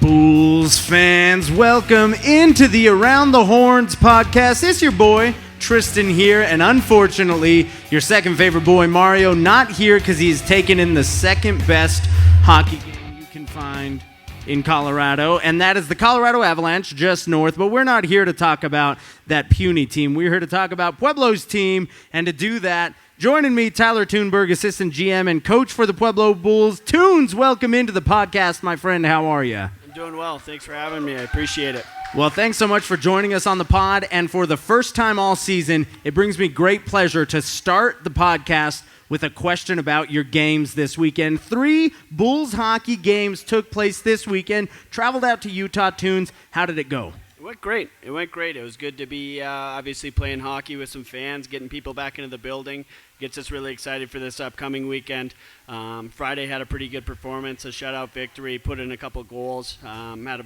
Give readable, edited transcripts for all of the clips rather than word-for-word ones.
Bulls fans, welcome into the Around the Horns podcast. It's your boy, Tristan here, and unfortunately, your second favorite boy, Mario, not here because he's taken in the second best hockey game you can find in Colorado, and that is the Colorado Avalanche just north. But we're not here to talk about that puny team. We're here to talk about Pueblo's team, and to do that, joining me, Tyler Thunberg, assistant GM and coach for the Pueblo Bulls. Tunes, welcome into the podcast, my friend. How are you? I'm doing well. Thanks for having me. I appreciate it. Well, thanks so much for joining us on the pod. And for the first time all season, it brings me great pleasure to start the podcast with a question about your games this weekend. 3 Bulls hockey games took place this weekend. Traveled out to Utah. Tunes, how did it go? It went great. It was good to be obviously playing hockey with some fans, getting people back into the building. Gets us really excited for this upcoming weekend. Friday had a pretty good performance, a shutout victory, put in a couple goals. Had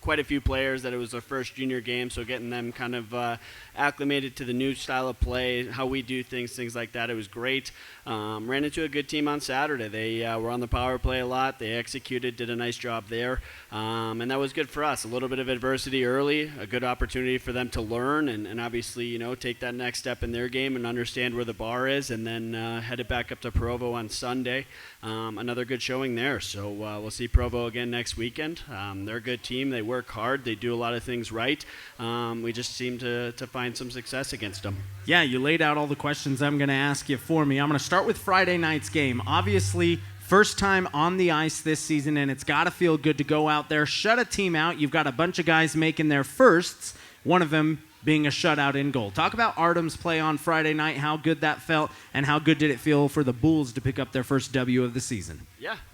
quite a few players that it was their first junior game, so getting them kind of acclimated to the new style of play, how we do things like that. It was great. Ran into a good team on Saturday. They were on the power play a lot. They executed, did a nice job there, and that was good for us. A little bit of adversity early, a good opportunity for them to learn and obviously take that next step in their game and understand where the bar is. And then headed back up to Provo on Sunday. Another good showing there. So we'll see Provo again next weekend. They're a good team. They work hard. They do a lot of things right. We just seem to find some success against them. Yeah, you laid out all the questions I'm going to ask you for me. I'm going to start with Friday night's game. Obviously, first time on the ice this season, and it's got to feel good to go out there, shut a team out. You've got a bunch of guys making their firsts, one of them being a shutout in goal. Talk about Artem's play on Friday night, how good that felt, and how good did it feel for the Bulls to pick up their first W of the season?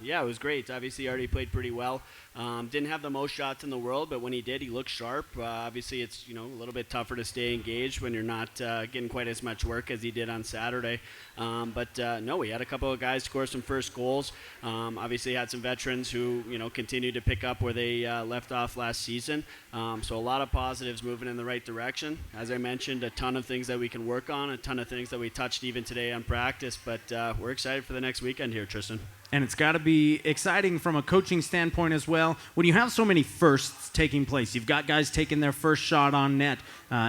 Yeah, it was great. Obviously, Artie played pretty well. Didn't have the most shots in the world, but when he did, he looked sharp. Obviously, it's a little bit tougher to stay engaged when you're not getting quite as much work as he did on Saturday. No, we had a couple of guys score some first goals. Obviously, had some veterans who continued to pick up where they left off last season. So a lot of positives moving in the right direction. As I mentioned, a ton of things that we can work on, a ton of things that we touched even today on practice. But we're excited for the next weekend here, Tristan. And it's got to be exciting from a coaching standpoint as well. When you have so many firsts taking place, you've got guys taking their first shot on net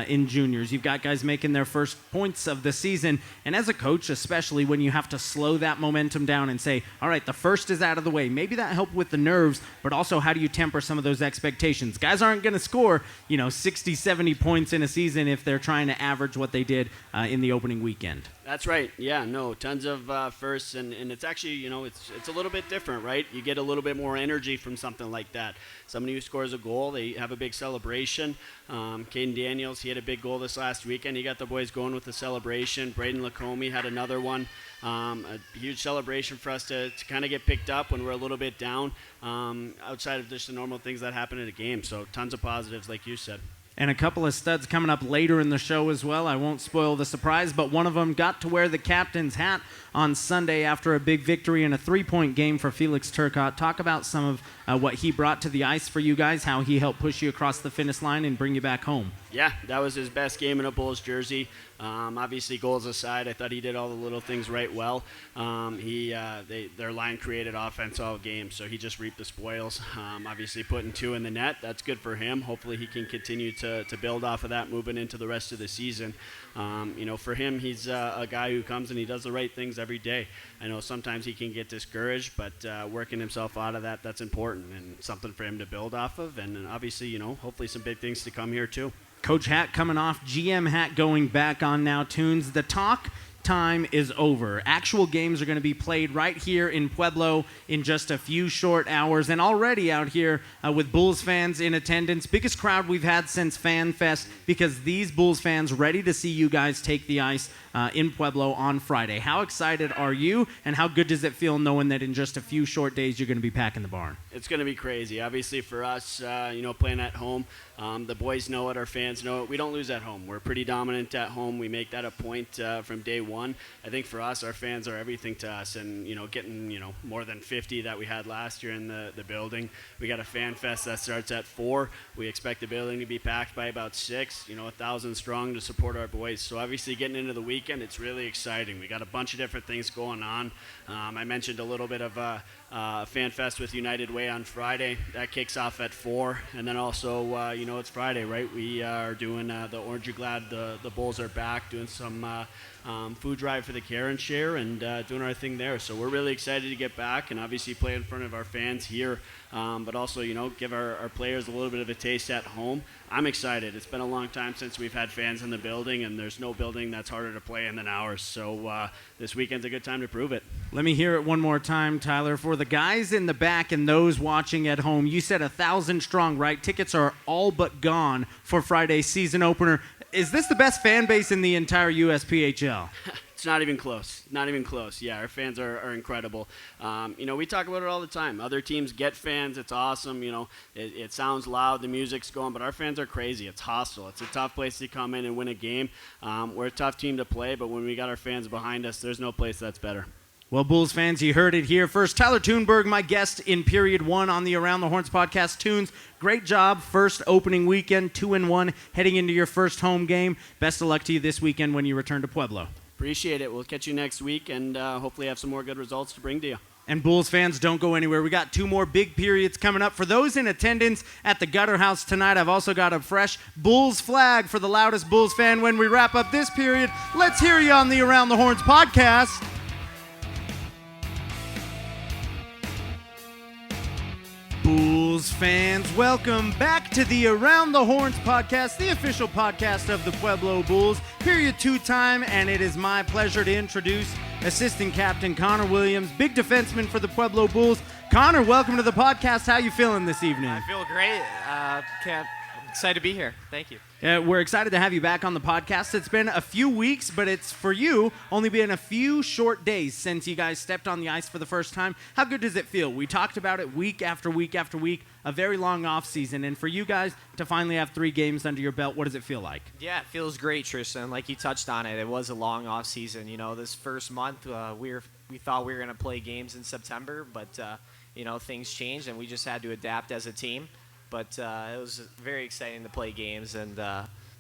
in juniors. You've got guys making their first points of the season. And as a coach, especially when you have to slow that momentum down and say, all right, the first is out of the way. Maybe that helped with the nerves, but also how do you temper some of those expectations? Guys aren't going to score, 60, 70 points in a season if they're trying to average what they did in the opening weekend. That's right. Yeah, no, tons of firsts, and it's actually, it's a little bit different, right? You get a little bit more energy from something like that. Somebody who scores a goal, they have a big celebration. Caden Daniels, he had a big goal this last weekend. He got the boys going with the celebration. Braden Lacombe had another one. A huge celebration for us to kind of get picked up when we're a little bit down outside of just the normal things that happen in a game. So tons of positives, like you said. And a couple of studs coming up later in the show as well. I won't spoil the surprise, but one of them got to wear the captain's hat on Sunday after a big victory in a 3-point game for Felix Turcotte. Talk about some of what he brought to the ice for you guys, how he helped push you across the finish line and bring you back home. Yeah, that was his best game in a Bulls jersey. Obviously, goals aside, I thought he did all the little things right well. Their line created offense all game, so he just reaped the spoils. Obviously, putting 2 in the net, that's good for him. Hopefully, he can continue to build off of that moving into the rest of the season. For him, he's a guy who comes and he does the right things every day. I know sometimes he can get discouraged, but working himself out of that, that's important and something for him to build off of. And obviously, hopefully some big things to come here too. Coach hat coming off, GM hat going back on now. Tunes, the talk time is over. Actual games are going to be played right here in Pueblo in just a few short hours, and already out here with Bulls fans in attendance. Biggest crowd we've had since Fan Fest, because these Bulls fans ready to see you guys take the ice in Pueblo on Friday. How excited are you, and how good does it feel knowing that in just a few short days you're going to be packing the barn? It's going to be crazy. Obviously for us, playing at home, the boys know it, our fans know it. We don't lose at home. We're pretty dominant at home. We make that a point from day one. I think for us, our fans are everything to us, and getting more than 50 that we had last year in the building. We got a fan fest that starts at 4. We expect the building to be packed by about 6. 1,000 strong to support our boys. So obviously getting into the weekend, weekend. It's really exciting. We got a bunch of different things going on. I mentioned a little bit of Fan Fest with United Way on Friday. That kicks off at 4. And then also, it's Friday, right? We are doing the Orange You're Glad. The Bulls are back doing some food drive for the Care and Share and doing our thing there. So we're really excited to get back and obviously play in front of our fans here, but also, give our players a little bit of a taste at home. I'm excited. It's been a long time since we've had fans in the building, and there's no building that's harder to play in than ours. So this weekend's a good time to prove it. Let me hear it one more time, Tyler. For the guys in the back and those watching at home, you said 1,000 strong, right? Tickets are all but gone for Friday's season opener. Is this the best fan base in the entire USPHL? It's not even close. Not even close. Yeah, our fans are incredible. We talk about it all the time. Other teams get fans. It's awesome. It sounds loud. The music's going, but our fans are crazy. It's hostile. It's a tough place to come in and win a game. We're a tough team to play, but when we got our fans behind us, there's no place that's better. Well, Bulls fans, you heard it here first. Tyler Thunberg, my guest in Period 1 on the Around the Horns podcast. Tunes, great job. First opening weekend, 2-1, heading into your first home game. Best of luck to you this weekend when you return to Pueblo. Appreciate it. We'll catch you next week and hopefully have some more good results to bring to you. And Bulls fans, don't go anywhere. We got 2 more big periods coming up. For those in attendance at the Gutter House tonight, I've also got a fresh Bulls flag for the loudest Bulls fan. When we wrap up this period, let's hear you on the Around the Horns podcast. Bulls fans, welcome back to the Around the Horns podcast, the official podcast of the Pueblo Bulls. Period 2 time, and it is my pleasure to introduce assistant captain Connor Williams, big defenseman for the Pueblo Bulls. Connor, welcome to the podcast. How you feeling this evening? I feel great. Excited to be here. Thank you. We're excited to have you back on the podcast. It's been a few weeks, but it's, for you, only been a few short days since you guys stepped on the ice for the first time. How good does it feel? We talked about it week after week after week, a very long off season, and for you guys to finally have 3 games under your belt, what does it feel like? Yeah, it feels great, Tristan. Like you touched on it, it was a long off season. This first month, we thought we were going to play games in September, but things changed, and we just had to adapt as a team. But it was very exciting to play games, and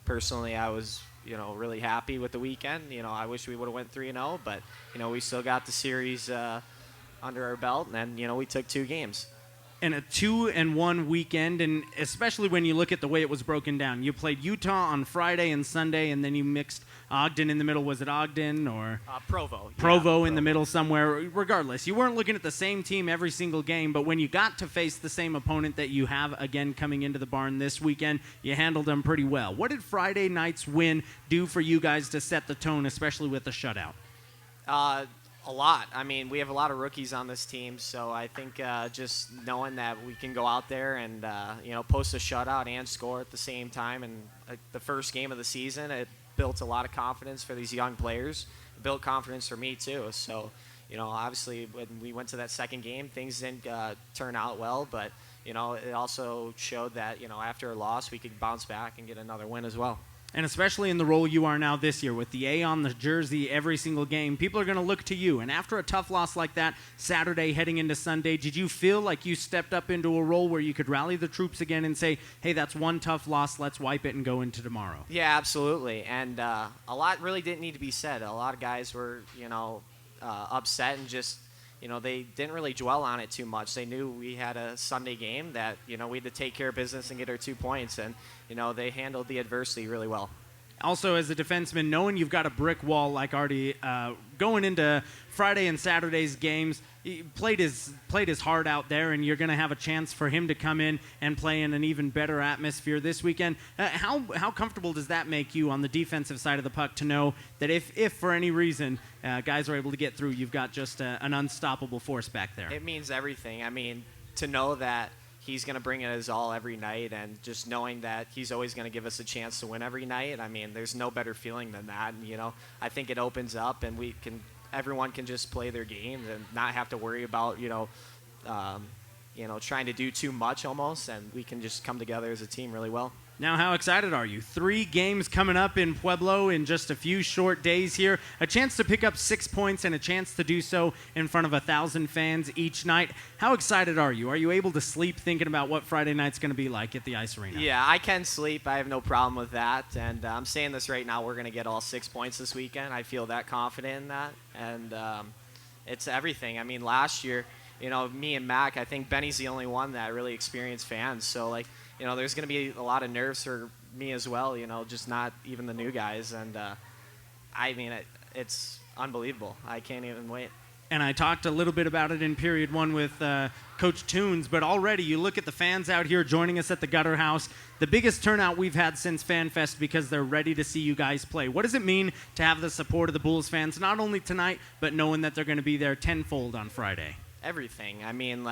personally, I was, really happy with the weekend. I wish we would have went 3-0, but we still got the series under our belt, and we took 2 games. And a 2-1 weekend, and especially when you look at the way it was broken down. You played Utah on Friday and Sunday, and then you mixed Ogden in the middle. Was it Ogden or Provo? Provo in the middle somewhere. Regardless, you weren't looking at the same team every single game, but when you got to face the same opponent that you have again coming into the barn this weekend, you handled them pretty well. What did Friday night's win do for you guys to set the tone, especially with the shutout? A lot. I mean, we have a lot of rookies on this team, so I think just knowing that we can go out there and post a shutout and score at the same time, and the first game of the season, it built a lot of confidence for these young players. It built confidence for me too. So, obviously when we went to that second game, things didn't turn out well, but it also showed that after a loss, we could bounce back and get another win as well. And especially in the role you are now this year with the A on the jersey every single game, people are going to look to you. And after a tough loss like that Saturday heading into Sunday, did you feel like you stepped up into a role where you could rally the troops again and say, hey, that's one tough loss, let's wipe it and go into tomorrow? Yeah, absolutely. And a lot really didn't need to be said. A lot of guys were, upset and just, they didn't really dwell on it too much. They knew we had a Sunday game that, we had to take care of business and get our 2 points. And, they handled the adversity really well. Also, as a defenseman, knowing you've got a brick wall like Artie, going into Friday and Saturday's games, he played his heart out there, and you're going to have a chance for him to come in and play in an even better atmosphere this weekend. How comfortable does that make you on the defensive side of the puck to know that if for any reason guys are able to get through, you've got just an unstoppable force back there? It means everything. I mean, to know that he's going to bring it his all every night, and just knowing that he's always going to give us a chance to win every night, I mean, there's no better feeling than that. And, I think it opens up, and everyone can just play their game and not have to worry about, trying to do too much almost, and we can just come together as a team really well. Now, how excited are you? 3 games coming up in Pueblo in just a few short days here. A chance to pick up 6 points and a chance to do so in front of 1,000 fans each night. How excited are you? Are you able to sleep thinking about what Friday night's going to be like at the Ice Arena? Yeah, I can sleep. I have no problem with that. And I'm saying this right now. We're going to get all 6 points this weekend. I feel that confident in that. And it's everything. I mean, last year, me and Mac, I think Benny's the only one that really experienced fans. So, there's going to be a lot of nerves for me as well, just not even the new guys. And, it's unbelievable. I can't even wait. And I talked a little bit about it in period 1 with Coach Toons, but already you look at the fans out here joining us at the Gutter House, the biggest turnout we've had since FanFest because they're ready to see you guys play. What does it mean to have the support of the Bulls fans, not only tonight, but knowing that they're going to be there tenfold on Friday? Everything. I mean,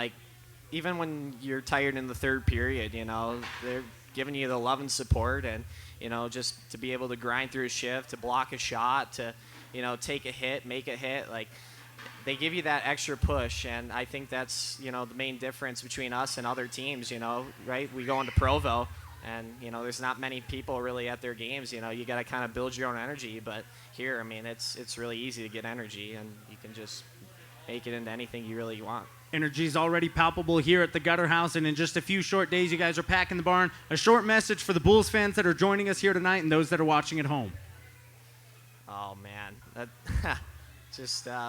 even when you're tired in the third period, they're giving you the love and support, and, just to be able to grind through a shift, to block a shot, to, take a hit, make a hit, they give you that extra push, and I think that's, the main difference between us and other teams, right? We go into Provo, and, there's not many people really at their games, you got to kind of build your own energy, but here, I mean, it's really easy to get energy, and you can just make it into anything you really want. Energy's already palpable here at the Gutter House, and in just a few short days, you guys are packing the barn. A short message for the Bulls fans that are joining us here tonight and those that are watching at home. Oh, man.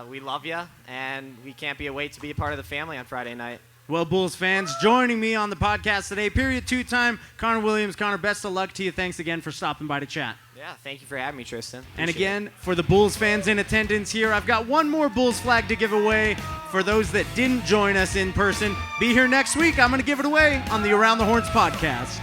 We love you, and we can't wait to be a part of the family on Friday night. Well, Bulls fans, joining me on the podcast today, period 2 time, Connor Williams. Connor, best of luck to you. Thanks again for stopping by to chat. Yeah, thank you for having me, Tristan. And again, for the Bulls fans in attendance here, I've got one more Bulls flag to give away for those that didn't join us in person. Be here next week. I'm going to give it away on the Around the Horns podcast.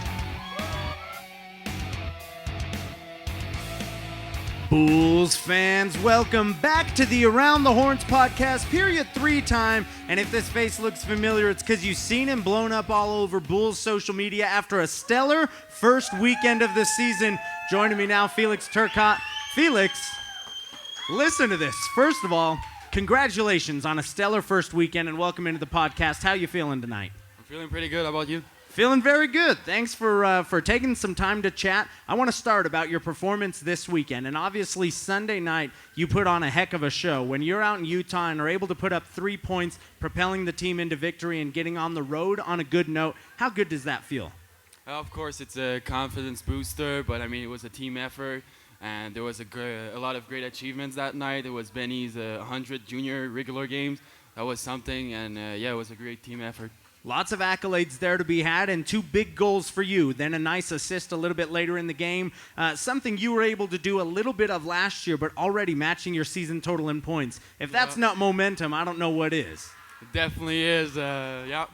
Bulls fans, welcome back to the Around the Horns podcast, period 3 time. And if this face looks familiar, it's because you've seen him blown up all over Bulls social media after a stellar first weekend of the season. Joining me now, Felix Turcotte. Felix, listen to this. First of all, congratulations on a stellar first weekend and welcome into the podcast. How you feeling tonight? I'm feeling pretty good. How about you? Feeling very good. Thanks for taking some time to chat. I want to start about your performance this weekend. And obviously Sunday night, you put on a heck of a show. When you're out in Utah and are able to put up 3 points, propelling the team into victory and getting on the road on a good note, how good does that feel? Of course, it's a confidence booster, but I mean, it was a team effort, and there was a lot of great achievements that night. It was Benny's 100 junior regular games. That was something, and it was a great team effort. Lots of accolades there to be had, and 2 big goals for you. Then a nice assist a little bit later in the game. Something you were able to do a little bit of last year, but already matching your season total in points. If that's not momentum, I don't know what is. It definitely is, yeah.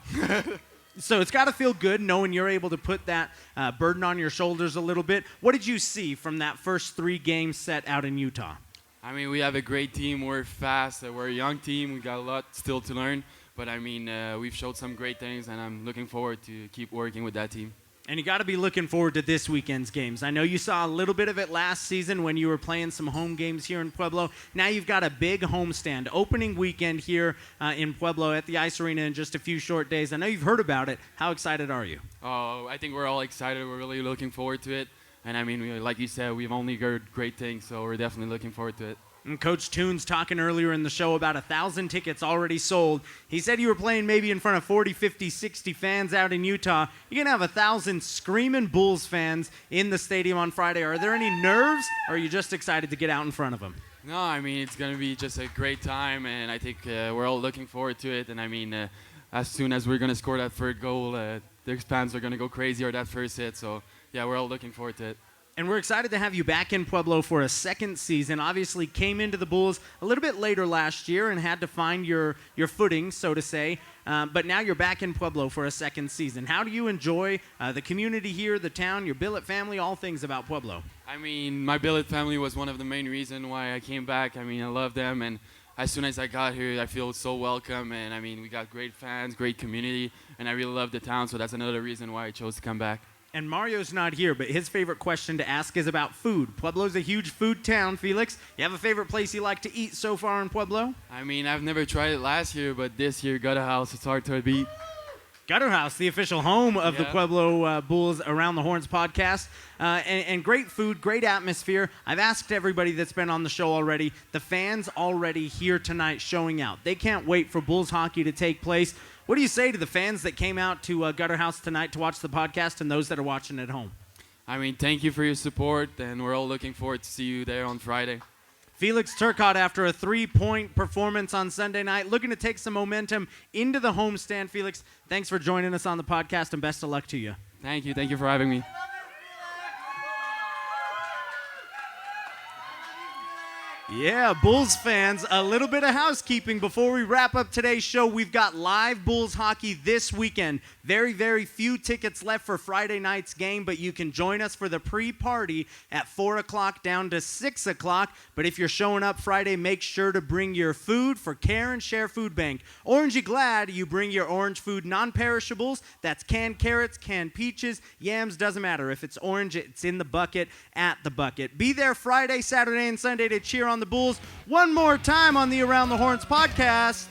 So it's got to feel good knowing you're able to put that burden on your shoulders a little bit. What did you see from that first 3 game set out in Utah? I mean, we have a great team. We're fast. We're a young team. We got a lot still to learn. But, I mean, we've showed some great things, and I'm looking forward to keep working with that team. And you got to be looking forward to this weekend's games. I know you saw a little bit of it last season when you were playing some home games here in Pueblo. Now you've got a big homestand, opening weekend here in Pueblo at the Ice Arena in just a few short days. I know you've heard about it. How excited are you? Oh, I think we're all excited. We're really looking forward to it. And, I mean, like you said, we've only heard great things, so we're definitely looking forward to it. And Coach Toons talking earlier in the show about 1,000 tickets already sold. He said you were playing maybe in front of 40, 50, 60 fans out in Utah. You're going to have 1,000 screaming Bulls fans in the stadium on Friday. Are there any nerves, or are you just excited to get out in front of them? No, I mean, it's going to be just a great time, and I think we're all looking forward to it. And, I mean, as soon as we're going to score that third goal, the fans are going to go crazy, or that first hit. So, yeah, we're all looking forward to it. And we're excited to have you back in Pueblo for a second season. Obviously came into the Bulls a little bit later last year and had to find your footing, so to say. But now you're back in Pueblo for a second season. How do you enjoy the community here, the town, your billet family, all things about Pueblo? I mean, my billet family was one of the main reasons why I came back. I mean, I love them. And as soon as I got here, I feel so welcome. And, I mean, we got great fans, great community. And I really love the town. So that's another reason why I chose to come back. And Mario's not here, but his favorite question to ask is about food. Pueblo's a huge food town, Felix. You have a favorite place you like to eat so far in Pueblo? I mean, I've never tried it last year, but this year, Gutter House, it's hard to beat. Gutter House, the official home of the Yeah. Pueblo Bulls Around the Horns podcast. And great food, great atmosphere. I've asked everybody that's been on the show already. The fans already here tonight showing out. They can't wait for Bulls hockey to take place. What do you say to the fans that came out to Gutter House tonight to watch the podcast and those that are watching at home? I mean, thank you for your support, and we're all looking forward to see you there on Friday. Felix Turcotte, after a 3-point performance on Sunday night, looking to take some momentum into the homestand. Felix, thanks for joining us on the podcast, and best of luck to you. Thank you. Thank you for having me. Yeah, Bulls fans, a little bit of housekeeping before we wrap up today's show. We've got live Bulls hockey this weekend. Very, very few tickets left for Friday night's game, but you can join us for the pre-party at 4 o'clock down to 6 o'clock. But if you're showing up Friday, make sure to bring your food for Care and Share Food Bank. Orangey glad you bring your orange food non-perishables. That's canned carrots, canned peaches, yams, doesn't matter. If it's orange, it's in the bucket at the bucket. Be there Friday, Saturday, and Sunday to cheer on the Bulls one more time on the Around the Horns podcast.